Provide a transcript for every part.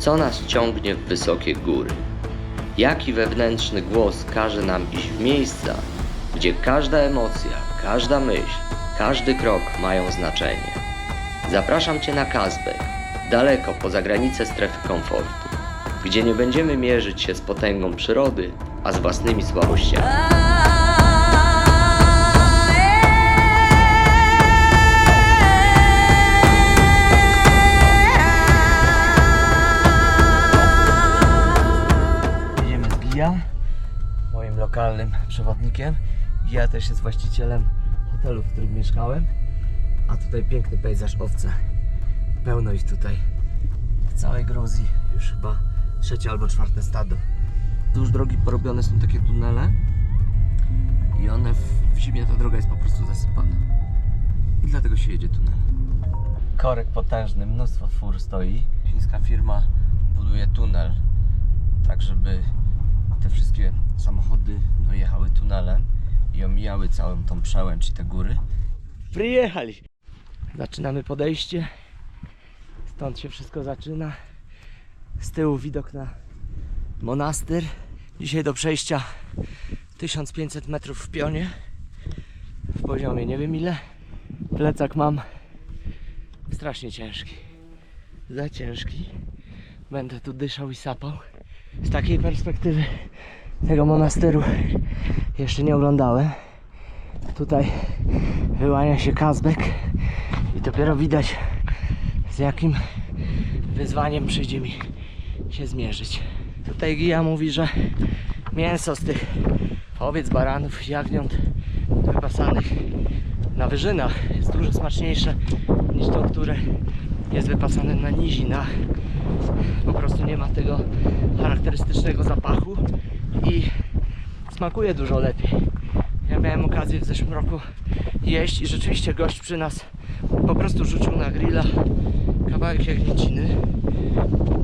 Co nas ciągnie w wysokie góry? Jaki wewnętrzny głos każe nam iść w miejsca, gdzie każda emocja, każda myśl, każdy krok mają znaczenie? Zapraszam Cię na Kazbek, daleko poza granice strefy komfortu, gdzie nie będziemy mierzyć się z potęgą przyrody, a z własnymi słabościami. Jedziemy z Gija, moim lokalnym przewodnikiem. Gija też jest właścicielem hotelu, w którym mieszkałem. A tutaj piękny pejzaż, owce. Pełno ich tutaj. W całej Gruzji już chyba 3. albo 4. stado. Wzdłuż drogi porobione są takie tunele i one w zimie ta droga jest po prostu zasypana. I dlatego się jedzie tunelem. Korek potężny, mnóstwo fur stoi. Chińska firma buduje tunel, tak żeby te wszystkie samochody jechały tunelem i omijały całą tą przełęcz i te góry. Przyjechali! Zaczynamy podejście. Stąd się wszystko zaczyna. Z tyłu widok na monastyr. Dzisiaj do przejścia 1500 metrów w pionie. W poziomie nie wiem ile. Plecak mam strasznie ciężki. Za ciężki. Będę tu dyszał i sapał. Z takiej perspektywy tego monastyru jeszcze nie oglądałem. Tutaj wyłania się Kazbek i dopiero widać, z jakim wyzwaniem przyjdzie mi się zmierzyć. Tutaj Gija mówi, że mięso z tych owiec, baranów, jagniąt wypasanych na wyżynach jest dużo smaczniejsze niż to, które jest wypasane na nizinach. Po prostu nie ma tego charakterystycznego zapachu i smakuje dużo lepiej. Ja miałem okazję w zeszłym roku jeść i rzeczywiście gość przy nas po prostu rzucił na grilla kawałek jagnięciny,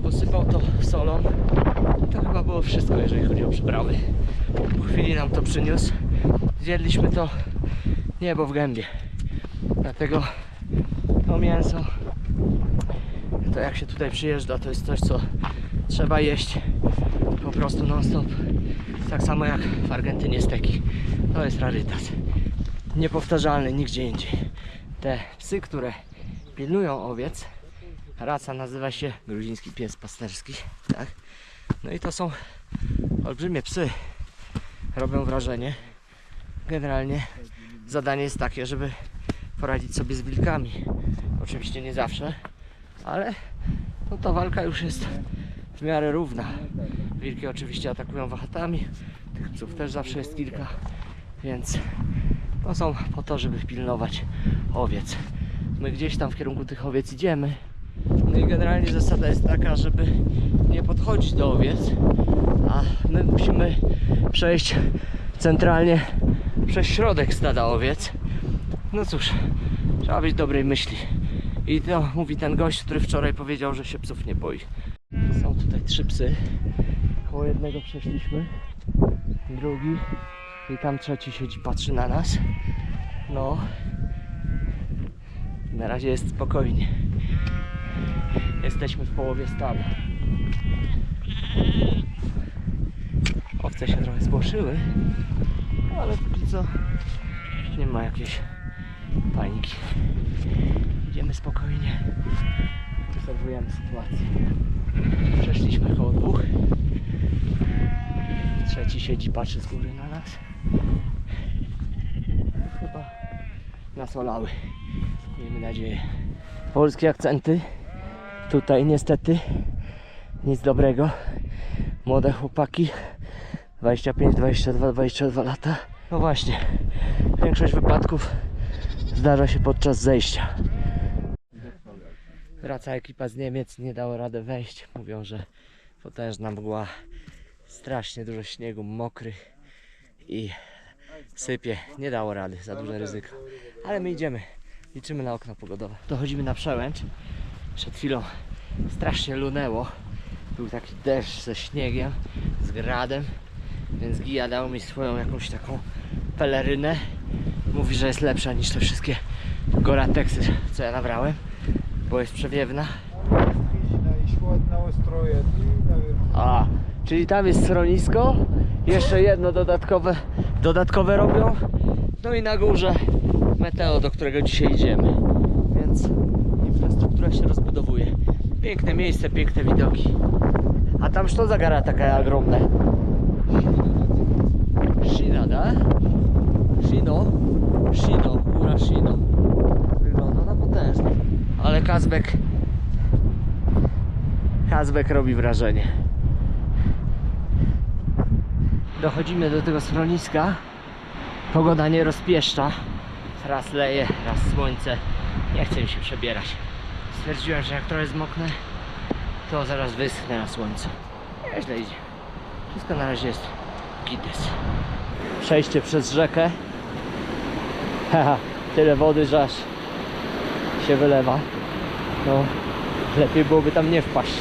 posypał to solą i to chyba było wszystko, jeżeli chodzi o przyprawy. Po chwili nam to przyniósł, zjedliśmy to niebo w gębie. Dlatego to mięso, to jak się tutaj przyjeżdża, to jest coś, co trzeba jeść po prostu non stop. Tak samo jak w Argentynie steki. To jest rarytas. Niepowtarzalny nigdzie indziej. Te psy, które pilnują owiec, rasa nazywa się gruziński pies pasterski, tak? No i to są olbrzymie psy. Robią wrażenie. Generalnie zadanie jest takie, żeby poradzić sobie z wilkami. Oczywiście nie zawsze, ale no to walka już jest w miarę równa. Wilki oczywiście atakują wachatami, tych psów też zawsze jest kilka, więc to są po to, żeby pilnować owiec. My gdzieś tam w kierunku tych owiec idziemy. No i generalnie zasada jest taka, żeby nie podchodzić do owiec, a my musimy przejść centralnie przez środek stada owiec. No cóż, trzeba być dobrej myśli. I to mówi ten gość, który wczoraj powiedział, że się psów nie boi. Są tutaj 3 psy. Koło jednego przeszliśmy, drugi i tam trzeci siedzi, patrzy na nas. No, na razie jest spokojnie. Jesteśmy w połowie stada. Owce się trochę spłoszyły, ale póki co nie ma jakiejś paniki. Idziemy spokojnie, obserwujemy sytuację. Przeszliśmy koło 2. Trzeci siedzi, patrzy z góry na nas. Chyba nas olały. Miejmy nadzieję. Polskie akcenty. Tutaj niestety nic dobrego. Młode chłopaki 25, 22, 22 lata. No właśnie, większość wypadków zdarza się podczas zejścia. Wraca ekipa z Niemiec, nie dało rady wejść. Mówią, że potężna mgła, strasznie dużo śniegu, mokrych i sypie. Nie dało rady, za duże ryzyko. Ale my idziemy, liczymy na okno pogodowe. Dochodzimy na przełęcz. Przed chwilą strasznie lunęło. Był taki deszcz ze śniegiem, z gradem. Więc Gija dał mi swoją jakąś taką pelerynę. Mówi, że jest lepsza niż te wszystkie Gore-Texy, co ja nabrałem, bo jest przewiewna. еще одного строят и наверху. A, czyli tam jest schronisko, jeszcze jedno dodatkowe robią, no i na górze Meteo, do którego dzisiaj idziemy, więc infrastruktura się rozbudowuje. Piękne miejsce, piękne widoki. A tam co za gara taka ogromna? Shina, da? Shino? Góra Shino. Wygląda na potężnie. Ale Kazbek robi wrażenie. Dochodzimy do tego schroniska. Pogoda nie rozpieszcza. Raz leje, raz słońce. Nie chcę mi się przebierać. Stwierdziłem, że jak trochę zmoknę, to zaraz wyschnę na słońcu. Nieźle idzie. Wszystko na razie jest gites. Przejście przez rzekę. Haha, tyle wody, że aż się wylewa. No, lepiej byłoby tam nie wpaść.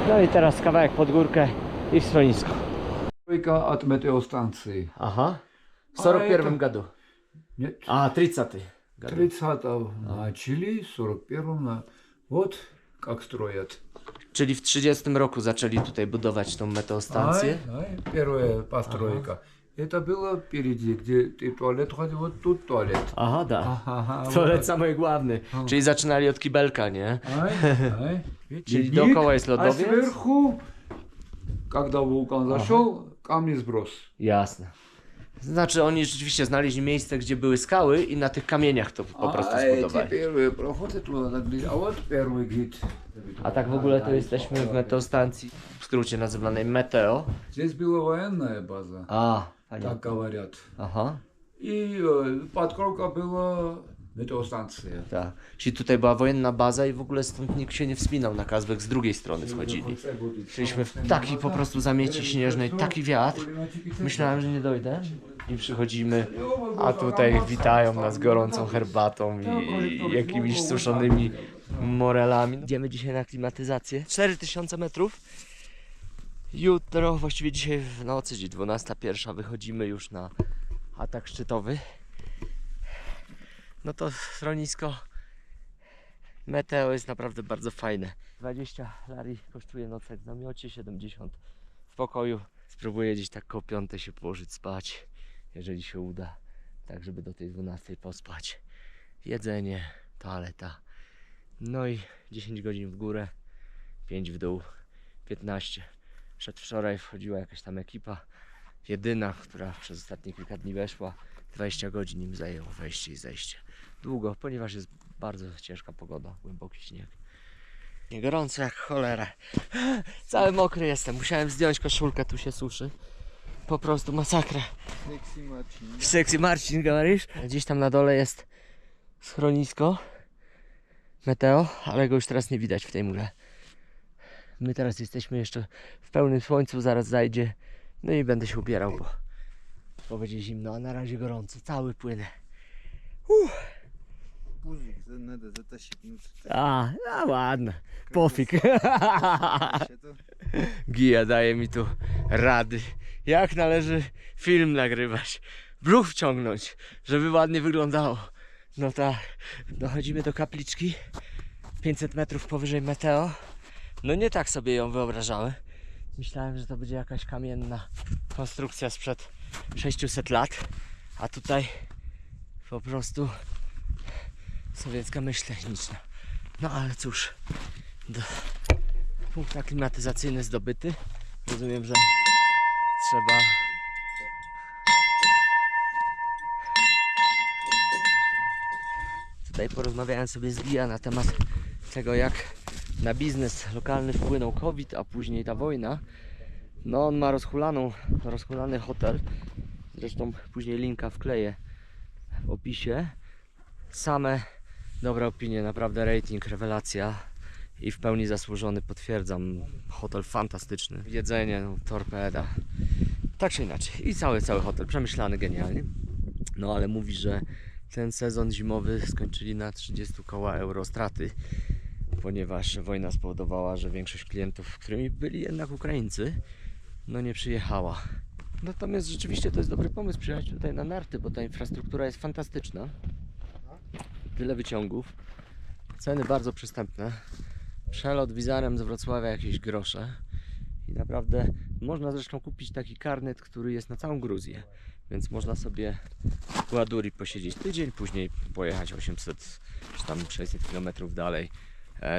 No i teraz kawałek pod górkę i w schronisko. Только от метеостанции. Aha. W 41 году. Нет, A, 30 году. 30-го начали, 41-м вот как строят. Czyli w 30 roku zaczęli tutaj budować tą meteostację. Первая постройка. Это было впереди, где ты в туалет ходил, вот тут туалет. Aha, da. Ага, Туалет самый главny. Czyli zaczynali od kibelka, nie? Czyli Ледник, dookoła jest а lodowiec? сверху, когда вулкан зашел, камни сброс. Jasne. Znaczy oni rzeczywiście znaleźli miejsce, gdzie były skały i na tych kamieniach to po prostu эти zbudowali. первые проходы туда загрузили. А вот первый гид. A tak w ogóle to jesteśmy w meteostacji, w skrócie nazywanej Meteo. Здесь была военная база, A, так fajnie. говорят. Aha, И подкровка была метеостанция. tak. Czyli tutaj była wojenna baza i w ogóle stąd nikt się nie wspinał na Kazbek, z drugiej strony schodzili. Szliśmy w taki po prostu zamieci śnieżnej, taki wiatr. Myślałem, że nie dojdę i przychodzimy, a tutaj witają nas gorącą herbatą i jakimiś suszonymi morelami. Idziemy dzisiaj na klimatyzację. 4000 metrów. Jutro, właściwie dzisiaj w nocy, czyli 12:01, wychodzimy już na atak szczytowy. No to schronisko Meteo jest naprawdę bardzo fajne. 20 lari kosztuje nocek w namiocie, 70 w pokoju. Spróbuję gdzieś tak koło 5 się położyć spać, jeżeli się uda, tak żeby do tej 12 pospać. Jedzenie, toaleta, no i 10 godzin w górę, 5 w dół, 15. Przedwczoraj wchodziła jakaś tam ekipa, jedyna, która przez ostatnie kilka dni weszła. 20 godzin im zajęło wejście i zejście. Długo, ponieważ jest bardzo ciężka pogoda, głęboki śnieg. Gorąco jak cholera. Cały mokry jestem, musiałem zdjąć koszulkę, tu się suszy. Po prostu masakra. Sexy Marcin, говоришь? Gdzieś tam na dole jest schronisko Meteo, ale go już teraz nie widać w tej mgle. My teraz jesteśmy jeszcze w pełnym słońcu, zaraz zajdzie. No i będę się ubierał, bo będzie zimno, a na razie gorąco, cały płynę. Пузик надо затащить внутрь. A ładne, pofik. Это Gija daje mi tu rady, jak należy film nagrywać, brzuch wciągnąć, żeby ładnie wyglądało. No tak, dochodzimy do kapliczki, 500 metrów powyżej Meteo. No nie tak sobie ją wyobrażałem. Myślałem, że to będzie jakaś kamienna konstrukcja sprzed 600 lat, a tutaj po prostu sowiecka myśl techniczna. No ale cóż, punkt aklimatyzacyjny zdobyty. Rozumiem, że trzeba tutaj porozmawiałem sobie z Gija na temat tego, jak na biznes lokalny wpłynął COVID, a później ta wojna. No on ma rozhulany hotel. Zresztą później linka wkleję w opisie. Same dobre opinie, naprawdę rating, rewelacja i w pełni zasłużony, potwierdzam. Hotel fantastyczny, jedzenie, no, torpeda, tak czy inaczej. I cały hotel przemyślany genialnie. No ale mówi, że ten sezon zimowy skończyli na 30 koła euro straty, ponieważ wojna spowodowała, że większość klientów, którymi byli jednak Ukraińcy, no nie przyjechała. Natomiast rzeczywiście to jest dobry pomysł przyjechać tutaj na narty, bo ta infrastruktura jest fantastyczna. tyle wyciągów. Ceny bardzo przystępne. Przelot Wizarem z Wrocławia jakieś grosze. I naprawdę można zresztą kupić taki karnet, który jest na całą Gruzję. Więc można sobie w Ładuri posiedzieć tydzień, później pojechać 800 czy tam 600 km dalej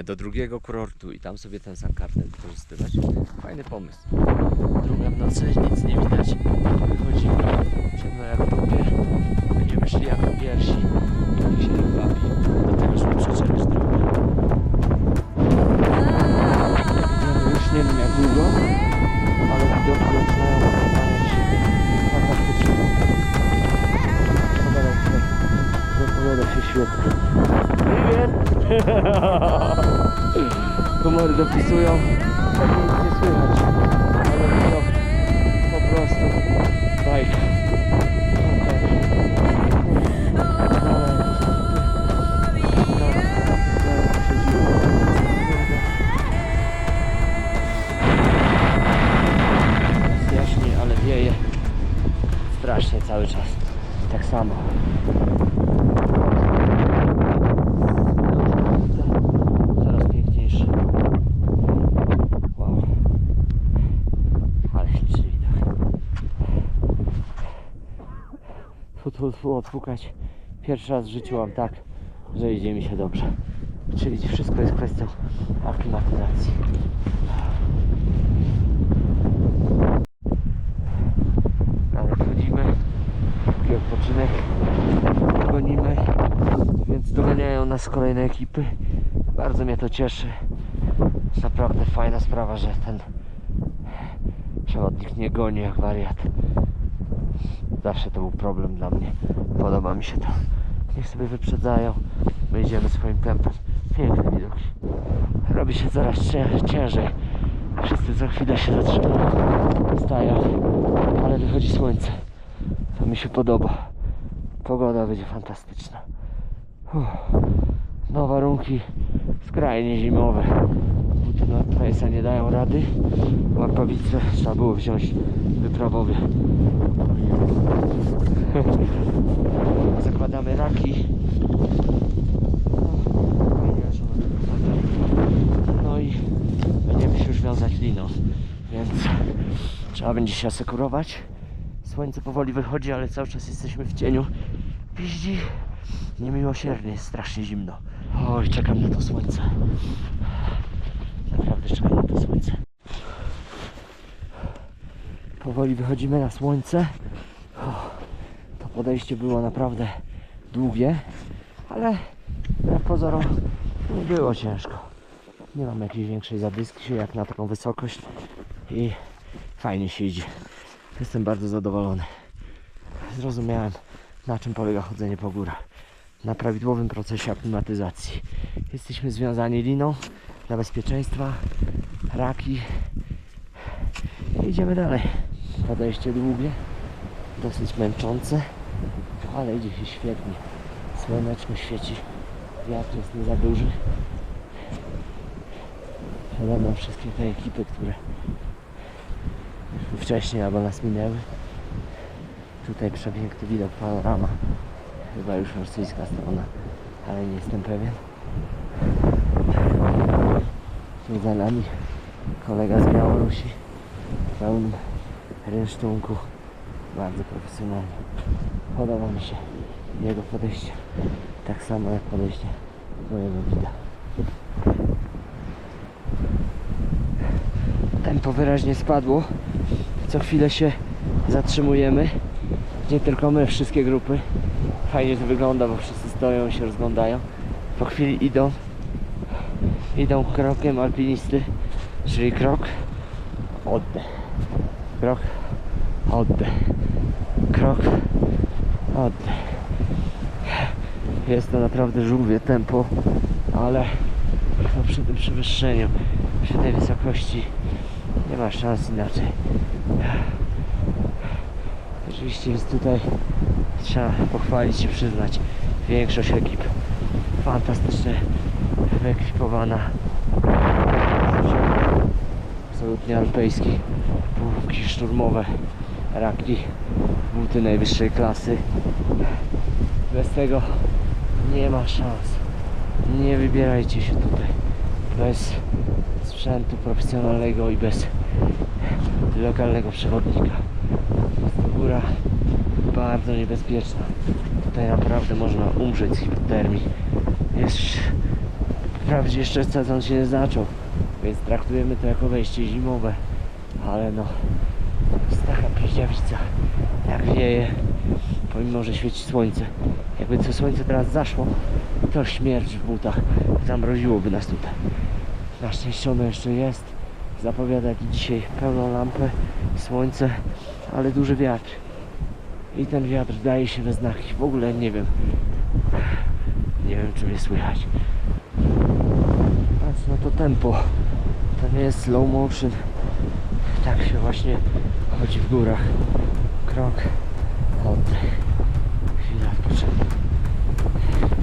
do drugiego kurortu i tam sobie ten sam karnet wykorzystywać. Fajny pomysł. Druga w nocy, nic nie widać. Wychodzimy, ciemno jak w dupie. Będziemy szli jako pierwsi. Nikt się nie bawi. Do tego, żeby przeczekać drogę. Idziemy już nie wiem jak długo, ale widoki zaczynają wyglądać fantastycznie. Zapowiada się świetnie. Привет! Komory dopisują, pewnie nic nie słychać, ale widok po prostu bajka. Jaśnie, ale wieje strasznie cały czas. Tak samo. Coraz piękniejszy. Wow. Ale śliczny widok. Odpukać. Pierwszy raz w życiu mam tak, że idzie mi się dobrze. Czyli wszystko jest kwestią aklimatyzacji. Ale wchodzimy, taki odpoczynek, gonimy, więc doganiają nas kolejne ekipy. Bardzo mnie to cieszy. Naprawdę fajna sprawa, że ten przewodnik nie goni jak wariat. Zawsze to był problem dla mnie. Podoba mi się to. Niech sobie wyprzedzają, my idziemy swoim tempem. Piękny widok. Robi się coraz ciężej. Wszyscy co chwilę się zatrzymują, stają, ale wychodzi słońce. To mi się podoba. Pogoda będzie fantastyczna. No warunki skrajnie zimowe. Buty na Face'a nie dają rady. Łapawice trzeba było wziąć wyprawowy. Zakładamy raki. No i będziemy się już wiązać liną, więc trzeba będzie się asekurować. Słońce powoli wychodzi, ale cały czas jesteśmy w cieniu. Piździ niemiłosiernie, jest strasznie zimno. Oj, czekam na to słońce. Naprawdę czekam na to słońce. Powoli wychodzimy na słońce. To podejście było naprawdę długie, ale wbrew pozorom nie było ciężko. Nie mam jakiejś większej zadyski jak na taką wysokość i fajnie się idzie. Jestem bardzo zadowolony. Zrozumiałem, na czym polega chodzenie po górach. Na prawidłowym procesie aklimatyzacji. Jesteśmy związani liną dla bezpieczeństwa, raki i idziemy dalej. Podejście długie, dosyć męczące, ale idzie się świetnie. Słoneczko świeci, wiatr jest nie za duży. Przede mną wszystkie te ekipy, które wcześniej albo nas minęły. Tutaj przepiękny widok, panorama. Chyba już rosyjska strona, ale nie jestem pewien. Tu za nami kolega z Białorusi w pełnym rynsztunku. Bardzo profesjonalnie. Podoba mi się jego podejście. Tak samo jak podejście mojego gida. Tempo wyraźnie spadło. Co chwilę się zatrzymujemy. Nie tylko my, wszystkie grupy. Fajnie to wygląda, bo wszyscy stoją i się rozglądają. Po chwili idą krokiem alpinisty, czyli krok, oddech. Krok, oddech. Krok, oddech. Jest to naprawdę żółwie tempo, ale no przy tym przewyższeniu, przy tej wysokości nie ma szans inaczej. Oczywiście jest tutaj, trzeba pochwalić i przyznać, większość ekip fantastycznie wyekwipowana. Absolutnie alpejski, pułki szturmowe, raki, buty najwyższej klasy. Bez tego Nie ma szans. Nie wybierajcie się tutaj bez sprzętu profesjonalnego i bez lokalnego przewodnika. Jest to góra bardzo niebezpieczna. Tutaj naprawdę można umrzeć z hipotermii. Wprawdzie jeszcze sezon się nie zaczął, więc traktujemy to jako wejście zimowe. Ale no, jest taka piździawica, jak wieje, pomimo że świeci słońce. Jakby to słońce teraz zaszło, to śmierć w butach, zamroziłoby nas tutaj. Na szczęście ono jeszcze jest, zapowiada jak i dzisiaj pełną lampę, słońce, ale duży wiatr. I ten wiatr daje się we znaki, w ogóle nie wiem czy mnie słychać. Patrz na to tempo, to nie jest slow motion. Tak się właśnie chodzi w górach. Krok, oddech, chwila odpoczynku.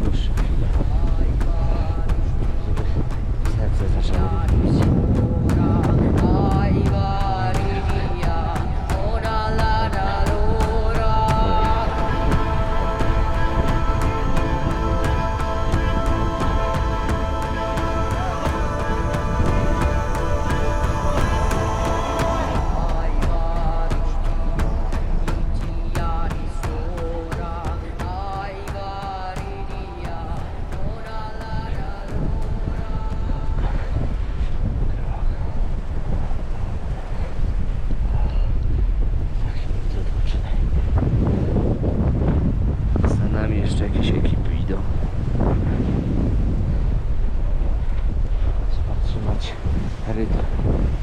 Dłuższa chwila, żeby serce zaczęło bić. Jeszcze jakieś ekipy idą. Trzeba trzymać rytm,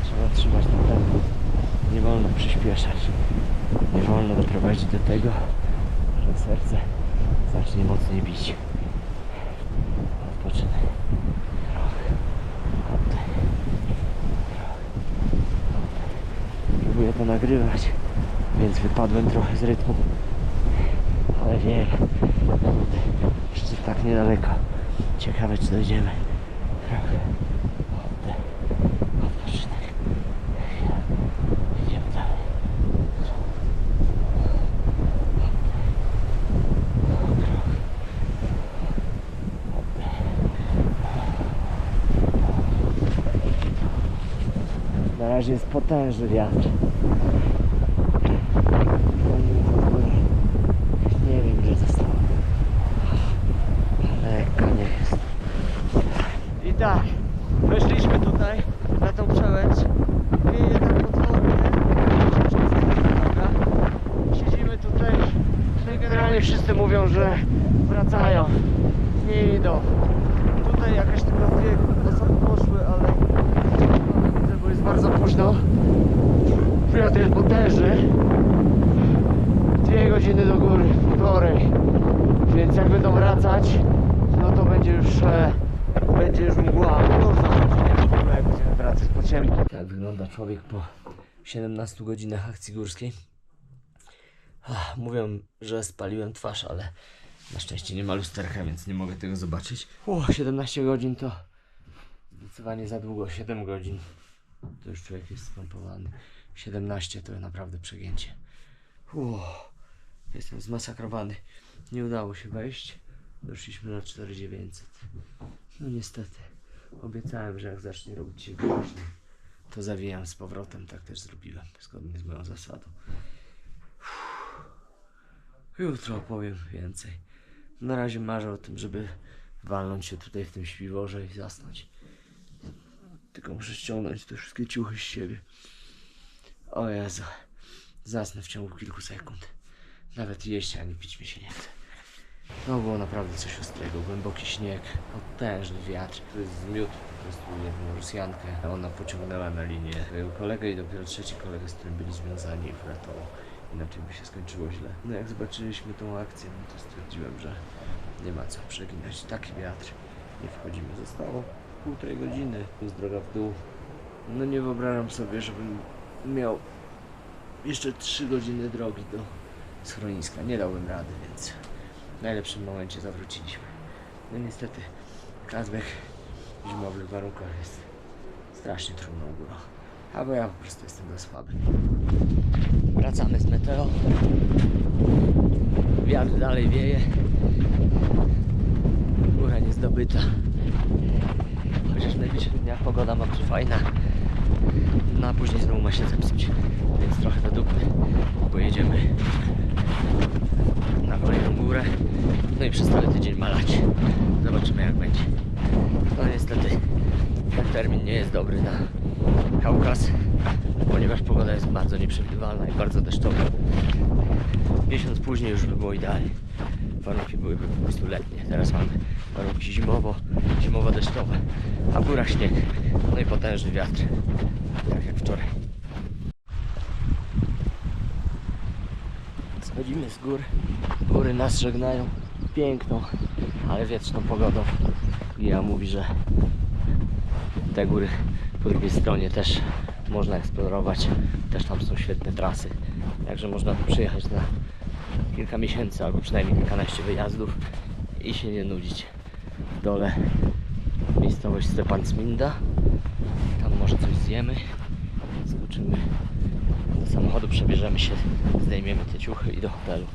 trzeba trzymać na tempo. Nie wolno przyspieszać. Nie wolno doprowadzić do tego, że serce zacznie mocniej bić. Odpoczynek. Krok. Oddech. Krok. Oddech. Próbuję to nagrywać, więc wypadłem trochę z rytmu. Ale wieje. Jeszcze tak niedaleko. Ciekawe czy dojdziemy. Krok. Oddech. Odpoczynek. Chwila. Idziemy dalej. Krok. Oddech. Na razie jest potężny wiatr. Nie wiem, gdzie zostało. Lekko nie jest. I tak, weszliśmy tutaj na tą przełęcz. Wieje tak potwornie. Siedzimy tutaj. No i generalnie wszyscy mówią, że wracają. Nie idą. Tutaj jakaś tylko dwie osoby poszły, ale widzę, bo jest bardzo późno. Wiatr jest potężny. 2 godziny do góry, 1,5. Więc jak będą wracać, no to będzie już mgła. No za godzinę w ogóle, jak będziemy wracać po ciemku. Tak wygląda człowiek po 17 godzinach akcji górskiej. Mówią, że spaliłem twarz, ale na szczęście nie ma lusterka, więc nie mogę tego zobaczyć. 17 godzin to zdecydowanie za długo. 7 godzin to już człowiek jest spompowany. 17 to naprawdę przegięcie. Jestem zmasakrowany. Nie udało się wejść. Doszliśmy na 4900. No niestety. Obiecałem, że jak zacznie robić się głośno, to zawijam z powrotem. Tak też zrobiłem. Zgodnie z moją zasadą. Jutro opowiem więcej. Na razie marzę o tym, żeby walnąć się tutaj w tym śpiworze i zasnąć. Tylko muszę ściągnąć te wszystkie ciuchy z siebie. O Jezu. Zasnę w ciągu kilku sekund. Nawet jeść ani pić mi się nie chce. No było naprawdę coś ostrego. Głęboki śnieg, potężny wiatr. To jest zmiótł po prostu jedną Rosjankę. Ona pociągnęła na linię swojego kolegę i dopiero trzeci kolega, z którym byli związani, uratował. Inaczej by się skończyło źle. No jak zobaczyliśmy tą akcję, no to stwierdziłem, że nie ma co przeginać. Taki wiatr. Nie wchodzimy. Zostało 1,5 godziny. To jest droga w dół. No nie wyobrażam sobie, żebym miał jeszcze 3 godziny drogi do schroniska. Nie dałbym rady, więc w najlepszym momencie zawróciliśmy. No niestety Kazbek w zimowych warunkach jest strasznie trudną górą. Albo ja po prostu jestem za słaby. Wracamy z Meteo. Wiatr dalej wieje. nie zdobyta. Chociaż w najbliższych dniach pogoda ma być fajna. No a później znowu ma się zepsuć. Więc trochę do dupy. Pojedziemy na kolejną górę. No i przez cały tydzień malać. Zobaczymy jak będzie. No niestety ten termin nie jest dobry na Kaukaz, ponieważ pogoda jest bardzo nieprzewidywalna i bardzo deszczowa. Miesiąc później już by było idealnie. Warunki byłyby po prostu letnie. Teraz mamy warunki zimowo-deszczowe, a w górach śnieg. No i potężny wiatr, tak jak wczoraj. Schodzimy z gór. Góry nas żegnają piękną, ale wietrzną pogodą. Gija mówi, że te góry po drugiej stronie też można eksplorować. Też tam są świetne trasy. Także można tu przyjechać na kilka miesięcy albo przynajmniej kilkanaście wyjazdów i się nie nudzić. W dole miejscowość Stepan Cminda. Tam może coś zjemy. Skoczymy do samochodu, przebierzemy się, zdejmiemy te ciuchy i do hotelu.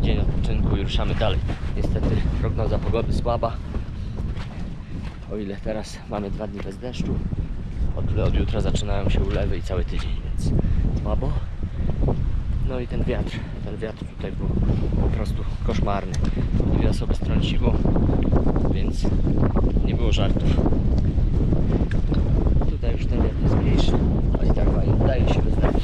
Dzień odpoczynku i ruszamy dalej. Niestety prognoza pogody słaba. O ile teraz mamy 2 dni bez deszczu, o tyle od jutra zaczynają się ulewy i cały tydzień, więc słabo. No i ten wiatr tutaj był po prostu koszmarny. Dwie osoby strąciło, więc nie było żartów. Tutaj już ten wiatr jest mniejszy, ale i tak daje się wyznać.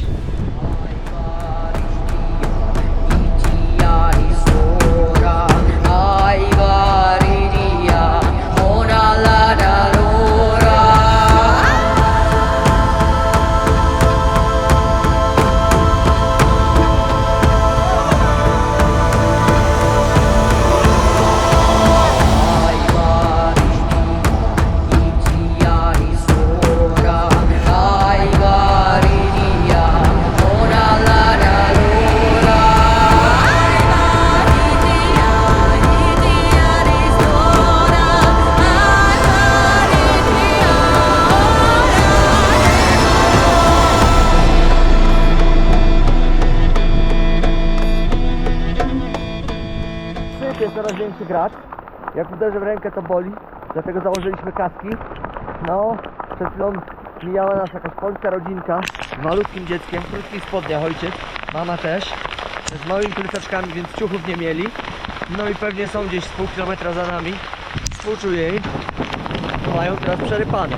Jest coraz większy grad. Jak uderzę w rękę, to boli, dlatego założyliśmy kaski. No, przed chwilą mijała nas jakaś polska rodzinka z malutkim dzieckiem, w krótkich spodniach ojciec, mama też, z małymi plecaczkami, więc ciuchów nie mieli. No i pewnie są gdzieś z pół kilometra za nami. Współczuję jej. Mają teraz przerypane.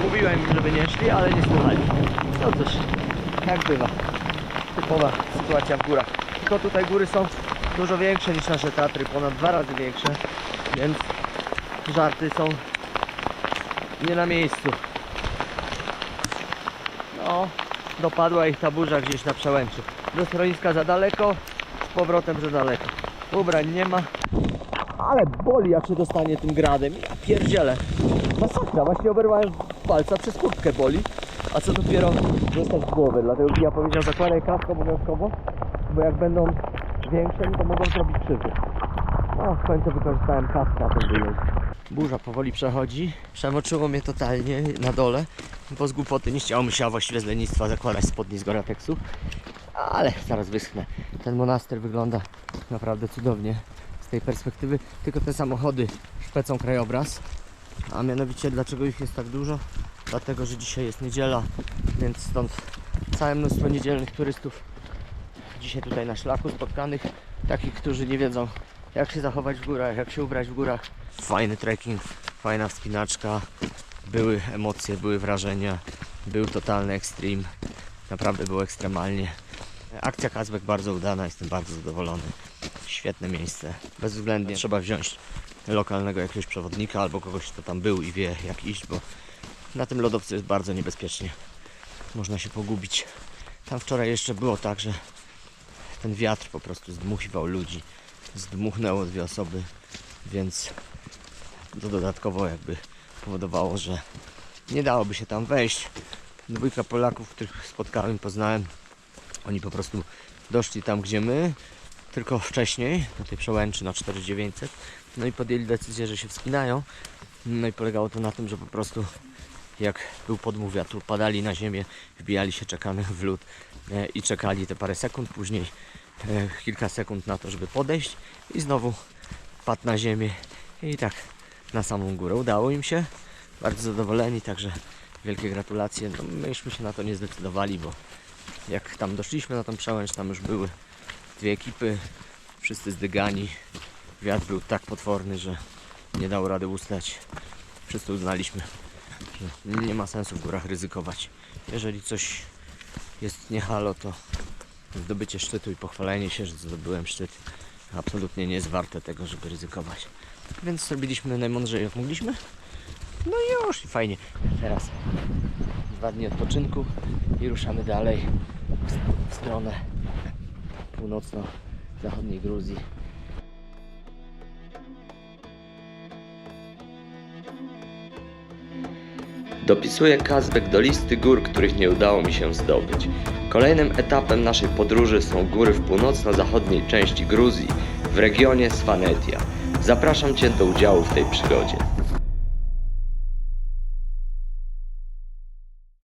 Mówiłem im, żeby nie szli, ale nie słuchali. No cóż, jak bywa. Typowa sytuacja w górach. Tylko tutaj góry są dużo większe niż nasze Tatry, ponad 2 razy większe, więc żarty są nie na miejscu. No, dopadła ich ta burza gdzieś na przełęczy. Do schroniska za daleko, z powrotem za daleko. Ubrań nie ma. Ale boli jak się dostanie tym gradem. Ja pierdzielę. Masakra, właśnie oberwałem palca, przez kurtkę boli. A co dopiero dostać w głowę. Dlatego ja powiedział, zakładaj kask obowiązkowo, bo jak będą większe, to mogą zrobić krzywdę. No, w końcu wykorzystałem kask na ten wyjazd. Burza powoli przechodzi. Przemoczyło mnie totalnie na dole, bo z głupoty nie chciało mi się, a właściwie z lenistwa, zakładać spodni z Gorateksu. Ale zaraz wyschnę. Ten monaster wygląda naprawdę cudownie z tej perspektywy. Tylko te samochody szpecą krajobraz. A mianowicie dlaczego ich jest tak dużo? Dlatego, że dzisiaj jest niedziela, więc stąd całe mnóstwo niedzielnych turystów dzisiaj tutaj na szlaku spotkanych, takich, którzy nie wiedzą jak się zachować w górach, jak się ubrać w górach. Fajny trekking, fajna wspinaczka, były emocje, były wrażenia, był totalny ekstrem, naprawdę było ekstremalnie. Akcja Kazbek bardzo udana, jestem bardzo zadowolony. Świetne miejsce, bezwzględnie trzeba wziąć lokalnego jakiegoś przewodnika albo kogoś, kto tam był i wie jak iść, bo na tym lodowcu jest bardzo niebezpiecznie, można się pogubić. Tam wczoraj jeszcze było tak, że ten wiatr po prostu zdmuchiwał ludzi, zdmuchnęło 2 osoby, więc to dodatkowo jakby powodowało, że nie dałoby się tam wejść. 2 Polaków, których spotkałem i poznałem, oni po prostu doszli tam gdzie my, tylko wcześniej, na tej przełęczy na 4900, no i podjęli decyzję, że się wspinają. No i polegało to na tym, że po prostu jak był podmuch wiatru, padali na ziemię, wbijali się czekanych w lód i czekali te parę sekund, później kilka sekund na to, żeby podejść i znowu padł na ziemię I tak na samą górę udało im się. Bardzo zadowoleni, także wielkie gratulacje. No, myśmy się na to nie zdecydowali, bo jak tam doszliśmy na tą przełęcz, tam już były dwie ekipy, wszyscy zdygani. Wiatr był tak potworny, że nie dało rady ustać. Wszyscy uznaliśmy, że nie ma sensu w górach ryzykować. Jeżeli coś jest nie halo, to zdobycie szczytu i pochwalenie się, że zdobyłem szczyt, absolutnie nie jest warte tego, żeby ryzykować. Więc zrobiliśmy najmądrzej jak mogliśmy. No i już, i fajnie. Teraz 2 dni odpoczynku i ruszamy dalej w stronę północno-zachodniej Gruzji. Dopisuję Kazbek do listy gór, których nie udało mi się zdobyć. Kolejnym etapem naszej podróży są góry w północno-zachodniej części Gruzji, w regionie Svanetia. Zapraszam Cię do udziału w tej przygodzie.